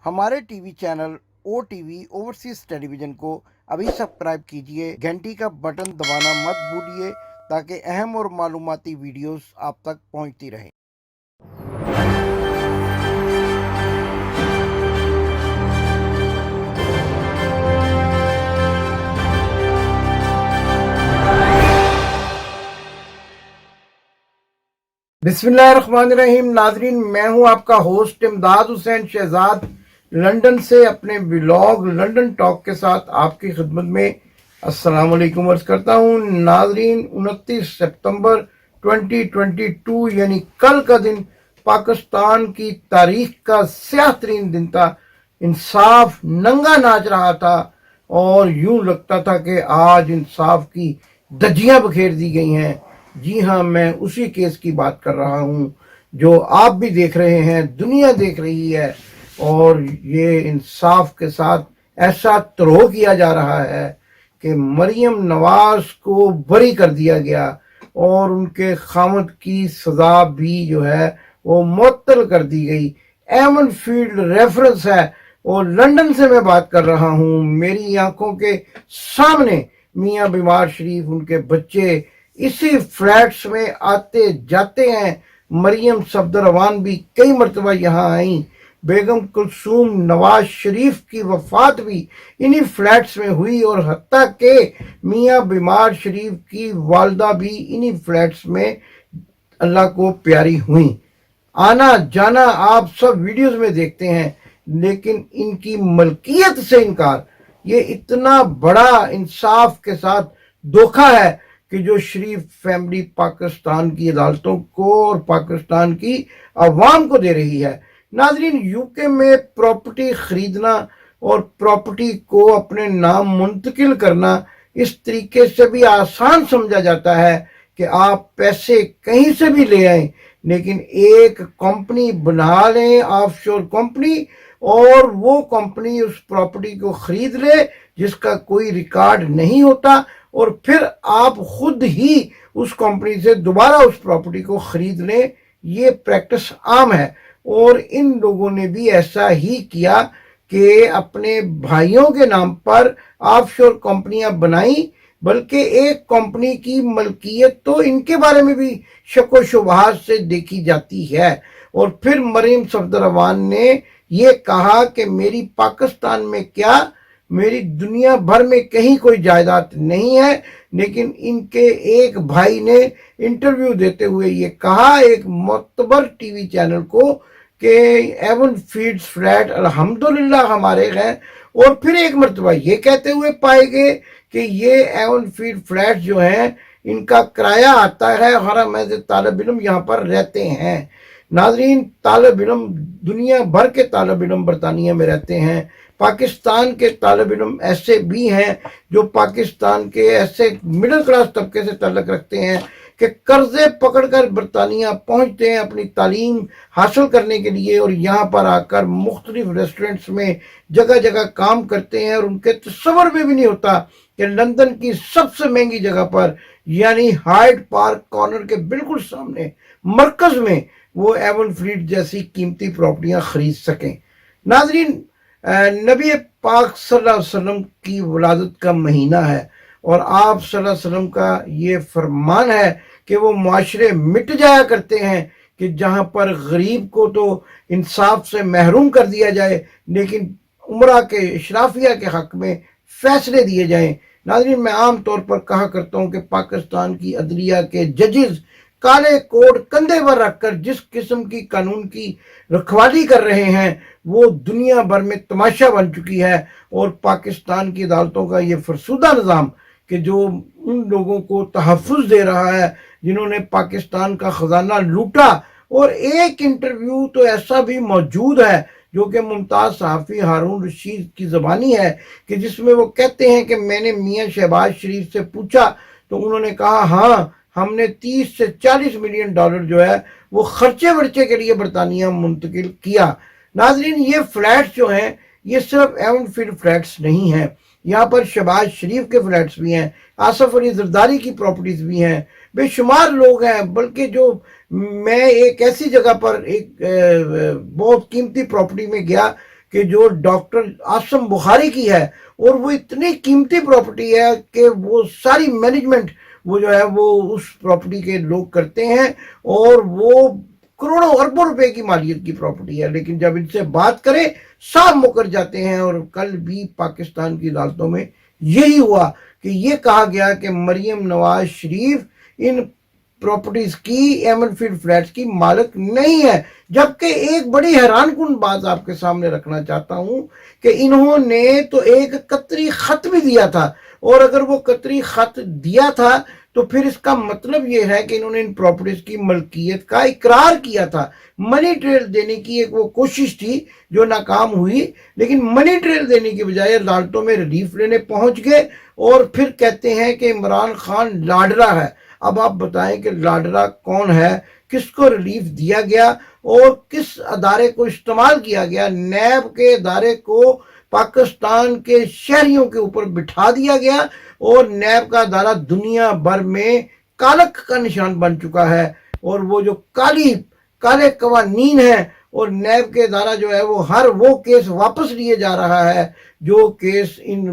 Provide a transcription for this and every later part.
हमारे TV channel ओ TV overseas television को अभी सब्सक्राइब कीजिए, घंटी का बटन दबाना मत भूलिए ताकि अहम और मालूमाती वीडियोस आप तक पहुंचती रहें। बिस्मिल्लाहिर्रहमानिर्रहीम। नाजरीन, मैं हूं आपका होस्ट इमदाद हुसैन शहजाद, लंदन से अपने व्लॉग लंदन टॉक के साथ आपकी खिदमत में अस्सलाम वालेकुम अर्ज करता हूं। नाजरीन, 29 सितंबर 2022 यानी कल का दिन पाकिस्तान की तारीख का स्याह तरीन दिन था। इंसाफ नंगा नाच रहा था और यूं लगता था कि आज इंसाफ की धज्जियां बखेर दी गई हैं। जी हाँ, मैं उसी केस की बात कर रहा हूँ जो आप भी देख रहे हैं, दुनिया देख रही है। और ये इंसाफ के साथ ऐसा तरोह किया जा रहा है कि मरियम नवाज को बरी कर दिया गया और उनके खामद की सजा भी जो है वो मुअत्तल कर दी गई। एमन फील्ड रेफरेंस है और लंदन से मैं बात कर रहा हूँ। मेरी आंखों के सामने मियाँ बीमार शरीफ, उनके बच्चे इसी फ्लैट्स में आते जाते हैं। मरियम सफदरवान भी कई मरतबा यहाँ आई। बेगम कुलसूम नवाज शरीफ की वफात भी इन्हीं फ्लैट्स में हुई और हत्ता के मियाँ बीमार शरीफ की वालदा भी इन्हीं फ्लैट्स में अल्लाह को प्यारी हुई। आना जाना आप सब वीडियोस में देखते हैं, लेकिन इनकी मलकियत से इनकार, ये इतना बड़ा इंसाफ के साथ धोखा है कि जो शरीफ फैमिली पाकिस्तान की अदालतों को और पाकिस्तान की अवाम को दे रही है। नाजरीन, यूके में प्रॉपर्टी खरीदना और प्रॉपर्टी को अपने नाम मुंतकिल करना इस तरीके से भी आसान समझा जाता है कि आप पैसे कहीं से भी ले आए, लेकिन एक कंपनी बना लें, ऑफशोर कंपनी, और वो कंपनी उस प्रॉपर्टी को खरीद ले जिसका कोई रिकॉर्ड नहीं होता, और फिर आप खुद ही उस कंपनी से दोबारा उस प्रॉपर्टी को खरीद लें। ये प्रैक्टिस आम है और इन लोगों ने भी ऐसा ही किया कि अपने भाइयों के नाम पर ऑफशोर कंपनियां बनाई, बल्कि एक कंपनी की मलकियत तो इनके बारे में भी शक व शुबहात से देखी जाती है। और फिर मरीम सफदरवान ने ये कहा कि मेरी पाकिस्तान में क्या, मेरी दुनिया भर में कहीं कोई जायदाद नहीं है। लेकिन इनके एक भाई ने इंटरव्यू देते हुए ये कहा एक मोतबर टीवी चैनल को कि एवन फील्ड्स फ्लैट अल्हम्दुलिल्लाह हमारे हैं, और फिर एक मरतबा ये कहते हुए पाए गए कि ये एवन फील्ड फ्लैट जो हैं इनका किराया आता है, हरम में तालिब इल्म यहाँ पर रहते हैं। नाजरीन, तालिब इल्म, दुनिया भर के तालिब इल्म बरतानिया में रहते हैं। पाकिस्तान के तालिब इल्म ऐसे भी हैं जो पाकिस्तान के ऐसे मिडिल क्लास तबके से ताल्लुक़ रखते हैं कि कर्जे पकड़कर बरतानिया पहुंचते हैं अपनी तालीम हासिल करने के लिए, और यहाँ पर आकर मुख्तलिफ रेस्टोरेंट्स में जगह जगह काम करते हैं। और उनके तस्वर में भी नहीं होता कि लंदन की सबसे महंगी जगह पर, यानी हाइड पार्क कॉर्नर के बिल्कुल सामने मरकज में, वो एवन फ्लीट जैसी कीमती प्रॉपर्टियां खरीद सकें। नाजरीन, नबी पाक सल्लल्लाहु अलैहि वसल्लम की वलादत का महीना है और आप सल्लल्लाहु अलैहि वसल्लम का ये फरमान है कि वो मुआशरे मिट जाया करते हैं कि जहाँ पर गरीब को तो इंसाफ से महरूम कर दिया जाए, लेकिन उमरा के इशराफिया के हक में फैसले दिए जाएं। नाज़रीन, मैं आम तौर पर कहा करता हूँ कि पाकिस्तान की अदलिया के जजेस काले कोट कंधे पर रखकर जिस किस्म की कानून की रखवाली कर रहे हैं वो दुनिया भर में तमाशा बन चुकी है। और पाकिस्तान की अदालतों का ये फरसुदा निज़ाम कि जो उन लोगों को तहफ़्फ़ुज़ दे रहा है जिन्होंने पाकिस्तान का ख़जाना लूटा। और एक इंटरव्यू तो ऐसा भी मौजूद है जो कि मुमताज़ सहाफ़ी हारून रशीद की ज़बानी है कि जिसमें वो कहते हैं कि मैंने मियाँ शहबाज शरीफ से पूछा तो उन्होंने कहा हाँ, हमने 30 से 40 मिलियन डॉलर जो है वो खर्चे वर्चे के लिए बरतानिया मुंतकिल किया। नाजरीन, ये फ्लैट्स जो हैं ये सिर्फ एवन फील्ड फ्लैट्स नहीं हैं, यहाँ पर शहबाज शरीफ के फ्लैट्स भी हैं, आसफ अली जरदारी की प्रॉपर्टीज भी हैं, बेशुमार लोग हैं। बल्कि जो मैं एक ऐसी जगह पर एक बहुत कीमती प्रॉपर्टी में गया کہ जो डॉक्टर आसम बुखारी की है, और वो इतनी कीमती प्रॉपर्टी है कि वो सारी मैनेजमेंट वो जो है वो उस प्रॉपर्टी के लोग करते हैं, और वो करोड़ों अरबों रुपए की मालियत की प्रॉपर्टी है। लेकिन जब इनसे बात करें साफ मुकर जाते हैं। और कल भी पाकिस्तान की अदालतों में यही हुआ कि ये कहा गया कि मरियम नवाज शरीफ इन प्रॉपर्टीज की, एमनफील्ड फ्लैट्स की मालिक नहीं है। जबकि एक बड़ी हैरान कुन बात आपके सामने रखना चाहता हूं कि इन्होंने तो एक कतरी खत भी दिया था, और अगर वो कतरी खत दिया था तो फिर इसका मतलब ये है कि इन्होंने इन प्रॉपर्टीज की मलकियत का इकरार किया था। मनी ट्रेल देने की एक वो कोशिश थी जो नाकाम हुई, लेकिन मनी ट्रेल देने की बजाय अदालतों में रिलीफ लेने पहुंच गए, और फिर कहते हैं कि इमरान खान लाडरा है। अब आप बताएं कि लाडरा कौन है, किसको रिलीफ दिया गया और किस अदारे को इस्तेमाल किया गया। नैब के अदारे को पाकिस्तान के शहरियों के ऊपर बिठा दिया गया, और नैब का अदारा दुनिया भर में कालक का निशान बन चुका है। और वो जो काले कवानीन है, और नैब के अदारा जो है वो हर वो केस वापस लिए जा रहा है जो केस इन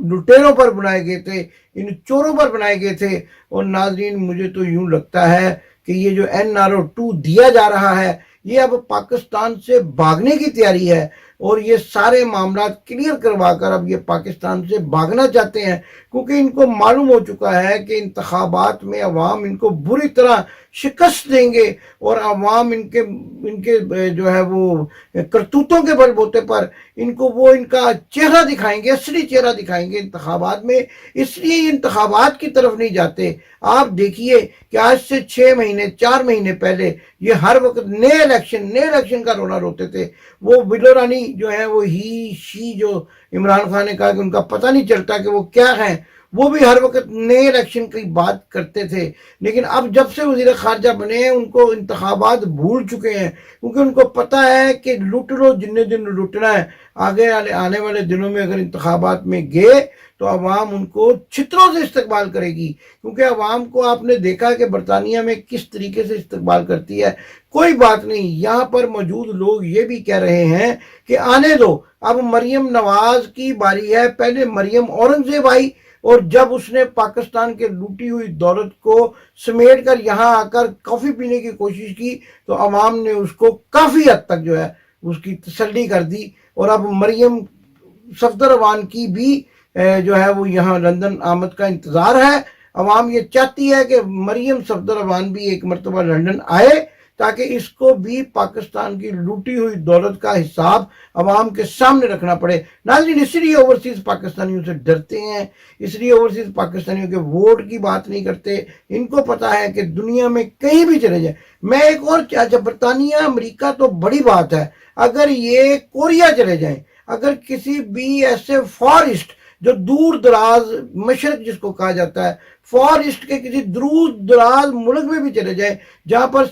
लुटेरों पर बनाए गए थे, इन चोरों पर बनाए गए थे। और नाजरीन, मुझे तो यूं लगता है कि ये जो NRO-2 दिया जा रहा है, ये अब पाकिस्तान से भागने की तैयारी है, और ये सारे मामला क्लियर करवाकर अब ये पाकिस्तान से भागना चाहते हैं, क्योंकि इनको मालूम हो चुका है कि इंतखाबात में अवाम इनको बुरी तरह शिकस्त देंगे, और अवाम इनके जो है वो करतूतों के बलबूते पर इनको वो इनका चेहरा दिखाएंगे, असली चेहरा दिखाएंगे इंतखाबात में। इसलिए ये इंतखाबात की तरफ नहीं जाते। आप देखिए कि आज से 6 महीने 4 महीने पहले ये हर वक्त नए इलेक्शन का रोना रोते थे। वो बिलो रानी जो है वो ही शी जो इमरान खान ने कहा कि उनका पता नहीं चलता कि वो क्या है, वो भी हर वक्त नए इलेक्शन की बात करते थे। लेकिन अब जब से वजीर खारजा बने हैं, उनको इंतखाबात भूल चुके हैं, क्योंकि उनको पता है कि लूट लो जितने दिन लूटना है। आगे आने वाले दिनों में अगर इंतखाबात में गए तो अवाम उनको छितरों से इस्तकबाल करेगी, क्योंकि अवाम को आपने देखा कि बरतानिया में किस तरीके से इस्तकबाल करती है। कोई बात नहीं, यहाँ पर मौजूद लोग ये भी कह रहे हैं कि आने दो, अब मरियम नवाज की बारी है। पहले मरियम औरंगजेब आई, और जब उसने पाकिस्तान के लूटी हुई दौलत को समेट कर यहाँ आकर कॉफी पीने की कोशिश की, तो अवाम ने उसको काफी हद तक जो है उसकी तसल्ली कर दी। और अब मरियम सफदरवान की भी जो है वो यहाँ लंदन आमद का इंतजार है। अवाम ये चाहती है कि मरियम सफदरवान भी एक मरतबा लंदन आए, ताकि इसको भी पाकिस्तान की लूटी हुई दौलत का हिसाब अवाम के सामने रखना पड़े। नाज़रीन, इसलिए ओवरसीज पाकिस्तानियों से डरते हैं, इसलिए ओवरसीज पाकिस्तानियों के वोट की बात नहीं करते। इनको पता है कि दुनिया में कहीं भी चले जाए, मैं एक और बरतानिया अमेरिका तो बड़ी बात है, अगर ये कोरिया चले जाएं, अगर किसी भी ऐसे फॉरेस्ट जो दूर दराज मशरक जिसको कहा जाता है, फॉरेस्ट के किसी दूर दराज मुल्क में भी चले जाए जहां पर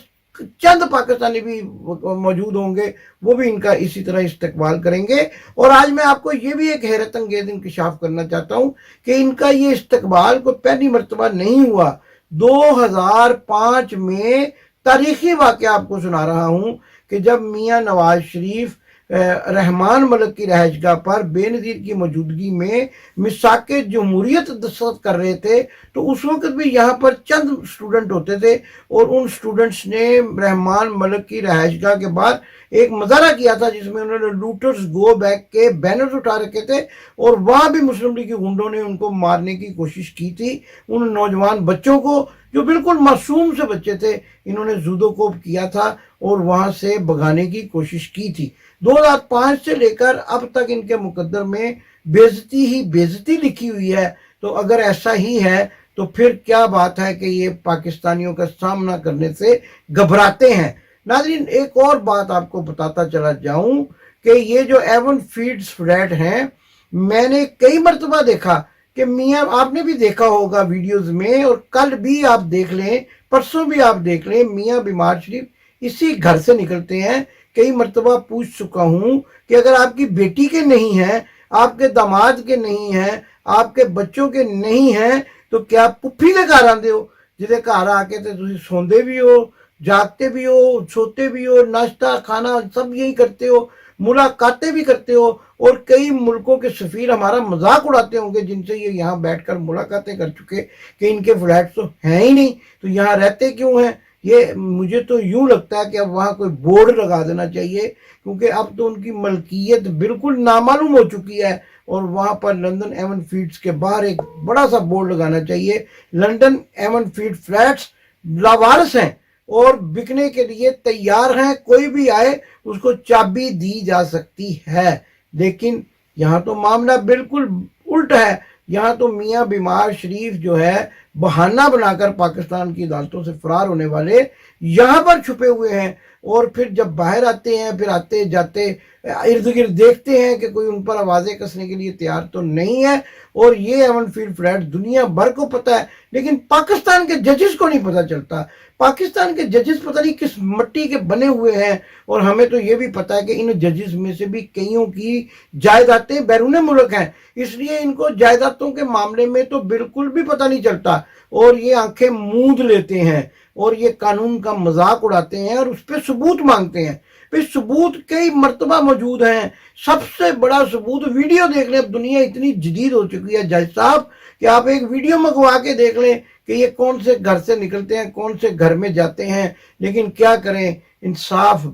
चंद पाकिस्तानी भी मौजूद होंगे, वो भी इनका इसी तरह इस्तकबाल करेंगे। और आज मैं आपको ये भी एक हैरत अंगेज इंकशाफ करना चाहता हूं कि इनका ये इस्तकबाल को पहली मरतबा नहीं हुआ। 2005 में तारीखी वाक़या आपको सुना रहा हूं कि जब मियां नवाज शरीफ रहमान मलिक की रहायशगाह पर बेनज़ीर की मौजूदगी में मिसाके जमहूरियत दस्तखत कर रहे थे, तो उस वक्त भी यहाँ पर चंद स्टूडेंट होते थे, और उन स्टूडेंट्स ने रहमान मलिक की रहायशगाह के बाहर एक मुजाहरा किया था जिसमें उन्होंने लूटर्स गो बैक के बैनर्स उठा रखे थे, और वहाँ भी मुस्लिम लीग के गुंडों ने उनको मारने की कोशिश की थी। उन नौजवान बच्चों को जो बिल्कुल मासूम से बच्चे थे, इन्होंने जूदोकोप किया था और वहाँ से भगाने की कोशिश की थी। 2005 से लेकर अब तक इनके मुकद्दर में बेइज्जती ही बेइज्जती लिखी हुई है। तो अगर ऐसा ही है तो फिर क्या बात है कि ये पाकिस्तानियों का सामना करने से घबराते हैं। नाज़रीन, एक और बात आपको बताता चला जाऊं कि ये जो एवनफील्ड फ्लैट हैं, मैंने कई मरतबा देखा कि मियाँ, आपने भी देखा होगा वीडियोस में, और कल भी आप देख लें, परसों भी आप देख लें, मियाँ बीमार शरीफ इसी घर से निकलते हैं। कई मरतबा पूछ चुका हूं कि अगर आपकी बेटी के नहीं है, आपके दामाद के नहीं है, आपके बच्चों के नहीं है, तो क्या पुप्पी के घर आते हो, जिसे घर आके तो तुम सोंदे भी हो, जागते भी हो, सोते भी हो, नाश्ता खाना सब यही करते हो। मुलाकातें भी करते हो, और कई मुल्कों के सफ़ीर हमारा मजाक उड़ाते होंगे जिनसे ये यहाँ बैठकर मुलाकातें कर चुके कि इनके फ्लैट तो हैं ही नहीं, तो यहाँ रहते क्यों हैं। ये मुझे तो यूं लगता है कि अब वहाँ कोई बोर्ड लगा देना चाहिए, क्योंकि अब तो उनकी मलकियत बिल्कुल नामालूम हो चुकी है। और वहाँ पर लंदन एवन फील्ड्स के बाहर एक बड़ा सा बोर्ड लगाना चाहिए, लंदन एवन फील्ड फ्लैट्स लावारिस हैं और बिकने के लिए तैयार हैं, कोई भी आए उसको चाबी दी जा सकती है। लेकिन यहाँ तो मामला बिल्कुल उल्टा है। यहाँ तो मियाँ बीमार शरीफ जो है बहाना बनाकर पाकिस्तान की अदालतों से फरार होने वाले यहाँ पर छुपे हुए हैं, और फिर जब बाहर आते हैं फिर आते जाते इर्द गिर्द देखते हैं कि कोई उन पर आवाज़ें कसने के लिए तैयार तो नहीं है। और ये एवन फील्ड फ्लैट दुनिया भर को पता है, लेकिन पाकिस्तान के जजेस को नहीं पता चलता। पाकिस्तान के जजेस पता नहीं किस मिट्टी के बने हुए हैं, और हमें तो ये भी पता है कि इन जजेस में से भी कईयों की जायदादें बैरून मुल्क हैं, इसलिए इनको जायदादों के मामले में तो बिल्कुल भी पता नहीं चलता, और ये आंखें मूंद लेते हैं और ये कानून का मजाक उड़ाते हैं और उस पर सबूत मांगते हैं। फिर सबूत कई मर्तबा मौजूद हैं। सबसे बड़ा सबूत वीडियो देख लें। अब दुनिया इतनी जदीद हो चुकी है जज साहब कि आप एक वीडियो मंगवा के देख लें कि ये कौन से घर से निकलते हैं, कौन से घर में जाते हैं। लेकिन क्या करें, इंसाफ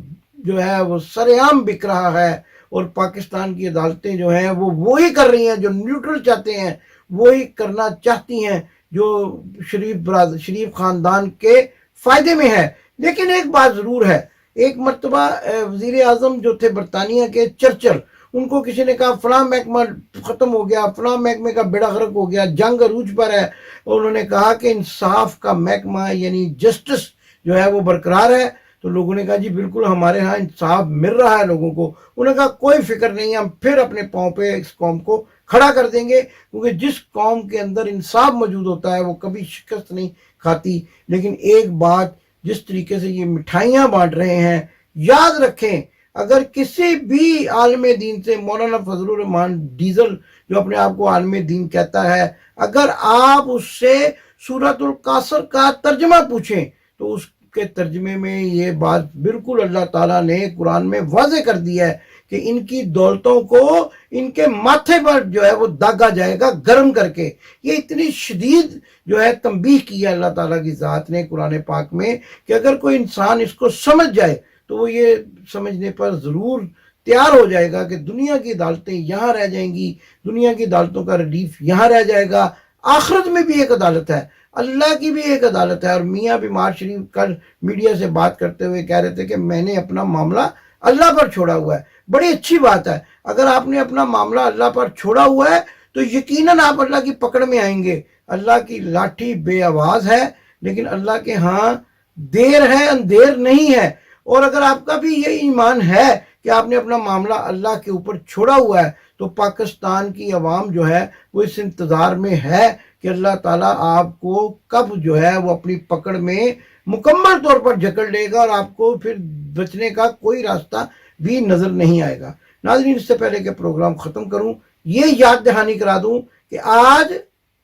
जो है वो सरेआम बिक रहा है, और पाकिस्तान की अदालतें जो हैं वो वही कर रही हैं जो न्यूट्रल चाहते हैं, वही करना चाहती हैं जो शरीफ खानदान के फायदे में है। लेकिन एक बात जरूर है, एक मरतबा वजीर आजम जो थे बरतानिया के चर्चिल, उनको किसी ने कहा फलां महकमा ख़त्म हो गया, फलां महकमे का बेड़ा गर्क हो गया, जंग अरूज पर है। और उन्होंने कहा कि इंसाफ का महकमा यानी जस्टिस जो है वो बरकरार है। तो लोगों ने कहा जी बिल्कुल हमारे यहाँ इंसाफ मिल रहा है लोगों को। उन्होंने कहा कोई फिक्र नहीं, हम फिर अपने पाँव पे इस कौम को खड़ा कर देंगे, क्योंकि जिस कौम के अंदर इंसाफ मौजूद होता है वो कभी शिकस्त नहीं खाती। लेकिन एक बात, जिस तरीके से ये मिठाइयाँ बांट रहे हैं, याद रखें अगर किसी भी आलम दीन से, मौलाना फजलुर रहमान डीजल जो अपने आप को आलम दीन कहता है, अगर आप उससे सूरतुल कासर का तर्जमा पूछें तो उसके तर्जमे में ये बात बिल्कुल अल्लाह ताला ने कुरान में वाज़े कर दी है कि इनकी दौलतों को इनके माथे पर जो है वो दागा जाएगा गर्म करके। ये इतनी शदीद जो है तंबीह की है अल्लाह ताला की ज़ात ने कुरान पाक में कि अगर कोई इंसान इसको समझ जाए तो वो ये समझने पर ज़रूर तैयार हो जाएगा कि दुनिया की अदालतें यहाँ रह जाएंगी, दुनिया की अदालतों का रिलीफ यहाँ रह जाएगा। आखिरत में भी एक अदालत है, अल्लाह की भी एक अदालत है। और मियाँ बीमार शरीफ कल मीडिया से बात करते हुए कह रहे थे कि मैंने अपना मामला अल्लाह पर छोड़ा हुआ है। बड़ी अच्छी बात है, अगर आपने अपना मामला अल्लाह पर छोड़ा हुआ है तो यकीनन आप अल्लाह की पकड़ में आएंगे। अल्लाह की लाठी बेआवाज है, लेकिन अल्लाह के यहाँ देर है अंधेर नहीं है। और अगर आपका भी ये ईमान है कि आपने अपना मामला अल्लाह के ऊपर छोड़ा हुआ है, तो पाकिस्तान की आवाम जो है वो इस इंतज़ार में है कि अल्लाह ताला आपको कब जो है वो अपनी पकड़ में मुकम्मल तौर पर जकड़ लेगा और आपको फिर बचने का कोई रास्ता भी नज़र नहीं आएगा। नाज़रीन, इससे पहले कि प्रोग्राम ख़त्म करूं, ये याद दहानी करा दूं कि आज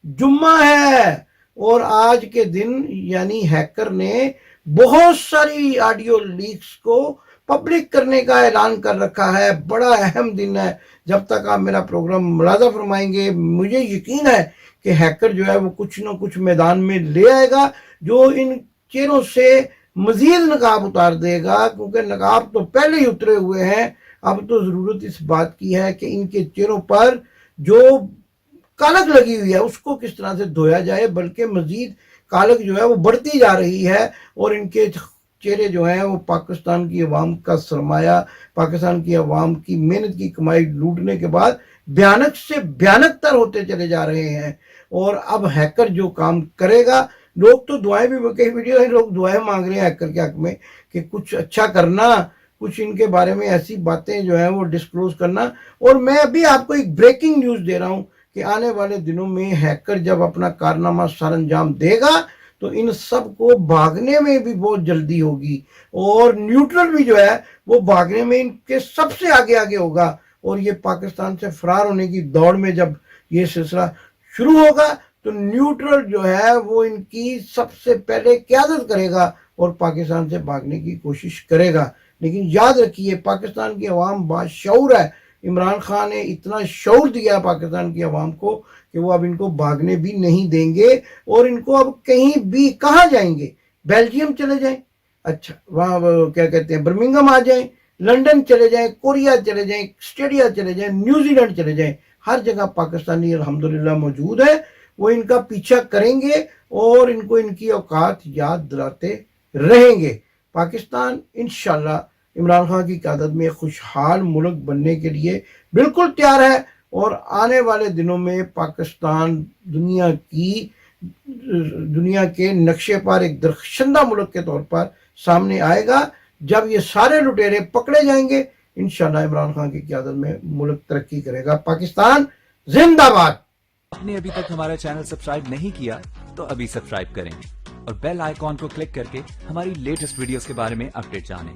जुम्मा है, और आज के दिन यानी हैकर ने बहुत सारी ऑडियो लीक्स को पब्लिक करने का ऐलान कर रखा है। बड़ा अहम दिन है। जब तक आप मेरा प्रोग्राम मुलाज़ा फरमाएंगे, मुझे यकीन है कि हैकर जो है वो कुछ ना कुछ मैदान में ले आएगा जो इन चेहरों से मजीद नकाब उतार देगा, क्योंकि नकाब तो पहले ही उतरे हुए हैं। अब तो ज़रूरत इस बात की है कि इनके चेहरों पर जो कालक लगी हुई है उसको किस तरह से धोया जाए, बल्कि मजीद कालक जो है वो बढ़ती जा रही है, और इनके चेहरे जो हैं वो पाकिस्तान की अवाम का सरमाया, पाकिस्तान की अवाम की मेहनत की कमाई लूटने के बाद भयानक से भयानक तर होते चले जा रहे हैं। और अब हैकर जो काम करेगा, लोग तो दुआएं भी, कई वीडियो है लोग दुआएं मांग रहे हैं हैकर के हक में कि कुछ अच्छा करना, कुछ इनके बारे में ऐसी बातें जो हैं वो डिस्क्लोज करना। और मैं अभी आपको एक ब्रेकिंग न्यूज़ दे रहा हूँ कि आने वाले दिनों में हैकर जब अपना कारनामा सर अंजाम देगा तो इन सब को भागने में भी बहुत जल्दी होगी, और न्यूट्रल भी जो है वो भागने में इनके सबसे आगे आगे होगा। और ये पाकिस्तान से फरार होने की दौड़ में जब ये सिलसिला शुरू होगा तो न्यूट्रल जो है वो इनकी सबसे पहले क़यादत करेगा और पाकिस्तान से भागने की कोशिश करेगा। لیکن یاد رکھیے پاکستان کی عوام باشعور ہے. عمران خان نے اتنا شعور دیا پاکستان کی عوام کو کہ وہ اب ان کو بھاگنے بھی نہیں دیں گے, اور ان کو اب کہیں بھی کہاں جائیں گے, بیلجیم چلے جائیں, اچھا وہاں کیا کہتے ہیں برمنگم آ جائیں, لنڈن چلے جائیں, کوریا چلے جائیں, آسٹریلیا چلے جائیں, نیوزی لینڈ چلے جائیں, ہر جگہ پاکستانی الحمدللہ موجود ہے. وہ ان کا پیچھا کریں گے اور ان کو ان کی اوقات یاد دلاتے رہیں گے. پاکستان انشاءاللہ عمران خان کی قیادت میں خوشحال ملک بننے کے لیے بالکل تیار ہے, اور آنے والے دنوں میں پاکستان دنیا کے نقشے پر ایک درخشندہ ملک کے طور پر سامنے آئے گا. جب یہ سارے لٹیرے پکڑے جائیں گے انشاءاللہ عمران خان کی قیادت میں ملک ترقی کرے گا. پاکستان زندہ باد. آپ نے ابھی تک ہمارا چینل سبسکرائب نہیں کیا تو ابھی سبسکرائب کریں اور بیل آئیکن کو کلک کر کے ہماری لیٹسٹ ویڈیوز کے بارے میں اپڈیٹ جانیں.